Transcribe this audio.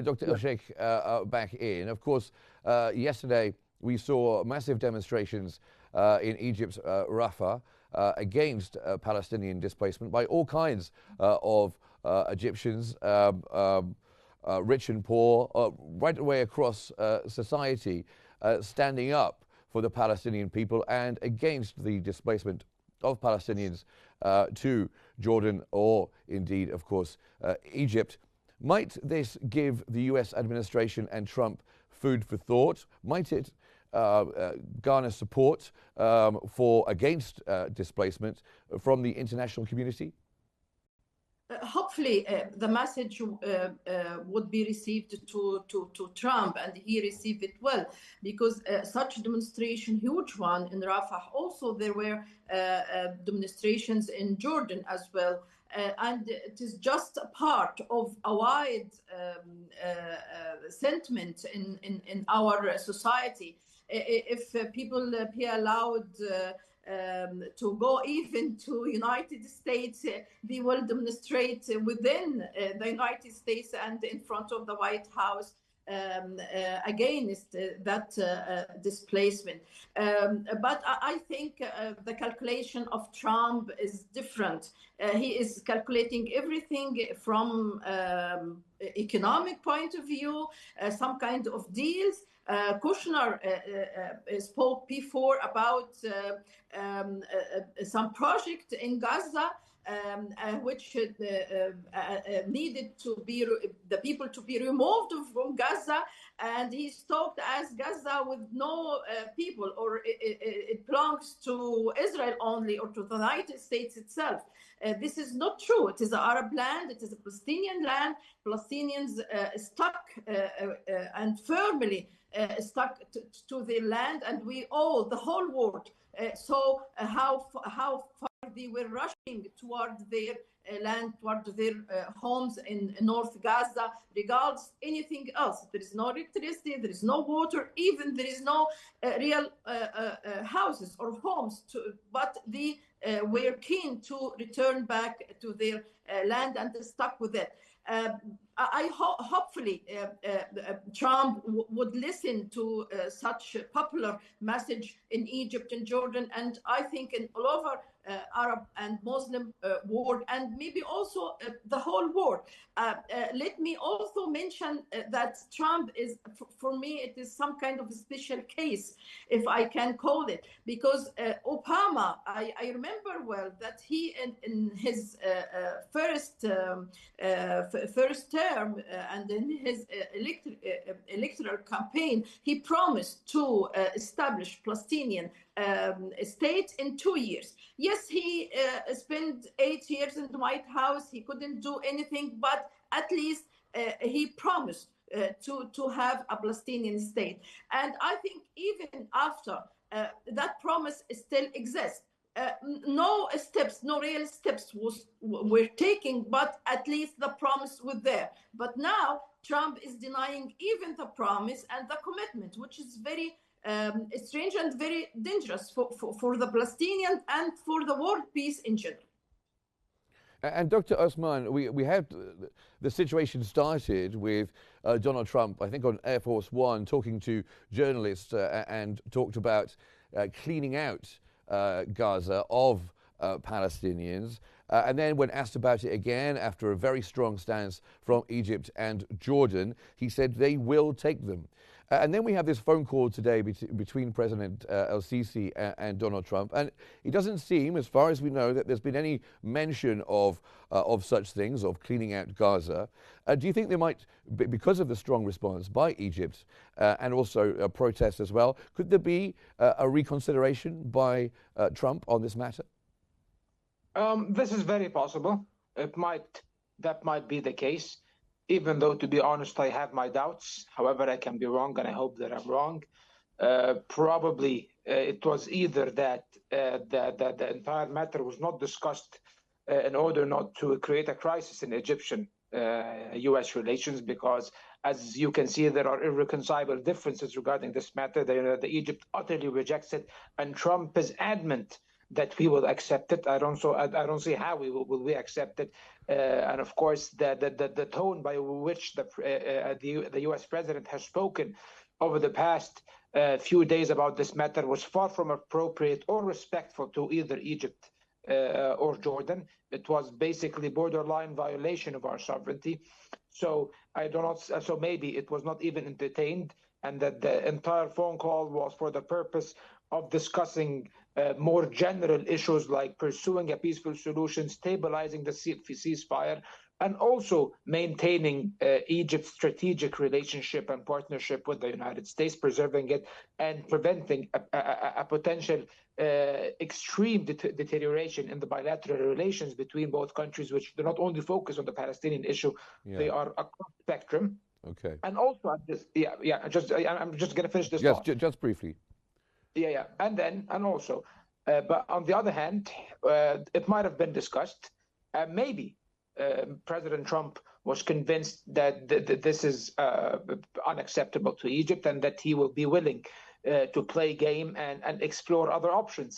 Dr. Yeah. El-Sheikh, back in. Of course, yesterday we saw massive demonstrations in Egypt's Rafah against Palestinian displacement by all kinds of Egyptians, rich and poor, right away across society, standing up for the Palestinian people and against the displacement of Palestinians to Jordan or indeed, of course, Egypt. Might this give the US administration and Trump food for thought? Might it garner support for against displacement from the international community? Hopefully, the message would be received to Trump, and he received it well, because such demonstration, huge one in Rafah. Also, there were demonstrations in Jordan as well. And it is just a part of a wide sentiment in our society. If people be allowed to go even to United States, they will demonstrate within the United States and in front of the White House against that displacement. But I think the calculation of Trump is different. He is calculating everything from economic point of view, some kind of deals. Kushner spoke before about some project in Gaza, which needed to be the people to be removed from Gaza, and he talked as Gaza with no people, or it belongs to Israel only, or to the United States itself. This is not true. It is an Arab land. It is a Palestinian land. Palestinians stuck and firmly stuck to their land, and we all, the whole world, saw how far they were rushing toward their land, toward their homes in North Gaza, regardless anything else. There is no electricity, there is no water, even there is no real houses or homes, but they were keen to return back to their land and stuck with it. Hopefully Trump would listen to such popular message in Egypt and Jordan, and I think in all over Arab and Muslim world, and maybe also the whole world. Let me also mention that Trump is, for me, it is some kind of a special case, if I can call it, because Obama, I remember well that he in his first term and in his electoral campaign, he promised to establish Palestinian state in 2 years. Yes, he spent 8 years in the White House. He couldn't do anything, but at least he promised to have a Palestinian state. And I think even after that promise still exists. No steps, no real steps were taken, but at least the promise was there. But now Trump is denying even the promise and the commitment, which is very strange and very dangerous for the Palestinians and for the world peace in general. And Dr. Osman, we had the situation started with Donald Trump, I think on Air Force One, talking to journalists and talked about cleaning out Gaza of Palestinians. And then when asked about it again, after a very strong stance from Egypt and Jordan, he said they will take them. And then we have this phone call today between President El-Sisi and Donald Trump. And it doesn't seem, as far as we know, that there's been any mention of such things, of cleaning out Gaza. Do you think there might, because of the strong response by Egypt and also protests as well, could there be a reconsideration by Trump on this matter? This is very possible. That might be the case. Even though, to be honest, I have my doubts. However, I can be wrong, and I hope that I'm wrong. Probably it was either that the entire matter was not discussed in order not to create a crisis in Egyptian-U.S. relations, because, as you can see, there are irreconcilable differences regarding this matter. The Egypt utterly rejects it, and Trump is adamant that we will accept it. I don't see how we accept it. And of course, the tone by which the U.S. president has spoken over the past few days about this matter was far from appropriate or respectful to either Egypt or Jordan. It was basically borderline violation of our sovereignty. So I do not. So maybe it was not even entertained, and that the entire phone call was for the purpose of discussing more general issues like pursuing a peaceful solution, stabilizing the ceasefire, and also maintaining Egypt's strategic relationship and partnership with the United States, preserving it and preventing a potential extreme deterioration in the bilateral relations between both countries, which do not only focus on the Palestinian issue, they are across the spectrum. Okay. And also, I'm just going to finish this Yes, thought. just briefly. Yeah. And also, but on the other hand, it might have been discussed. Maybe President Trump was convinced that this is unacceptable to Egypt and that he will be willing to play game and explore other options.